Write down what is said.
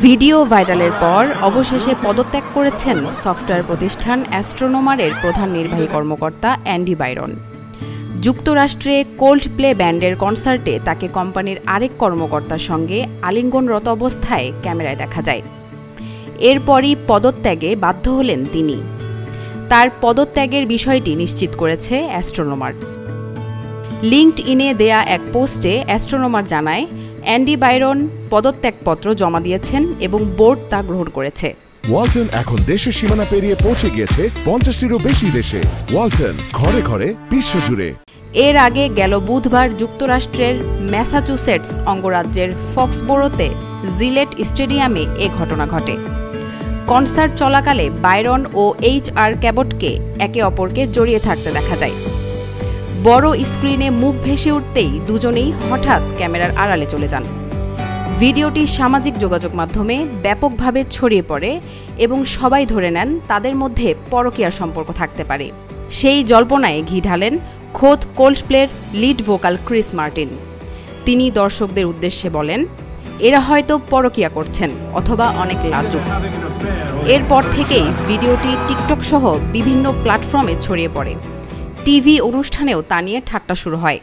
Video ভাইরালের পর অবশেষে পদত্যাগ করেছেন সফটওয়্যার প্রতিষ্ঠান অ্যাস্ট্রোনোমারের প্রধান নির্বাহী কর্মকর্তা অ্যান্ডি বাইরন। যুক্তরাষ্ট্রে কোল্ডপ্লে ব্যান্ডের কনসার্টে তাকে কোম্পানির আরেক কর্মকর্তার সঙ্গে আলিঙ্গনরত অবস্থায় ক্যামেরায় দেখা যায়। এরপরই পদত্যাগে বাধ্য হলেন তিনি। তার পদত্যাগের বিষয়টি নিশ্চিত করেছে অ্যাস্ট্রোনোমার। লিঙ্কডইনে দেয়া এক পোস্টে অ্যাস্ট্রোনোমার জানায়, অ্যান্ডি বাইরন পদত্যাগপত্র জমা দিয়েছেন এবং বোর্ড তা গ্রহণ করেছে। ওয়ালটন এখন দেশের সীমানা পেরিয়ে পৌঁছে গিয়েছে 50টিরও বেশি দেশে। ওয়ালটন, ঘরে ঘরে, বিশ্বজুড়ে। এর আগে গেল বুধবার যুক্তরাষ্ট্রের ম্যাসাচুসেটস অঙ্গরাজ্যের ফক্সবোরোতে জিলেট স্টেডিয়ামে এ ঘটনা ঘটে। কনসার্ট চলাকালে বাইরন ও HR ক্যাবটকে একে অপরকে জড়িয়ে থাকতে দেখা যায়। বড় স্ক্রিনে মুখ ভেসে উঠতেই দুজনেই হঠাৎ ক্যামেরার আড়ালে চলে যান। ভিডিওটি সামাজিক যোগাযোগ মাধ্যমে ব্যাপকভাবে ছড়িয়ে পড়ে এবং সবাই ধরে নেন তাদের মধ্যে পরকীয়ার সম্পর্ক থাকতে পারে। সেই জল্পনায় ঘি ঢালেন খোদ কোল্ডপ্লের লিড ভোকাল ক্রিস মার্টিন। তিনি দর্শকদের উদ্দেশ্যে বলেন, এরা হয়তো পরকীয়া করছেন অথবা অনেক লাজুক। এরপর থেকেই ভিডিওটি টিকটক সহ বিভিন্ন প্ল্যাটফর্মে ছড়িয়ে পড়ে। টিভি অনুষ্ঠানেও তা নিয়ে ঠাট্টা শুরু হয়।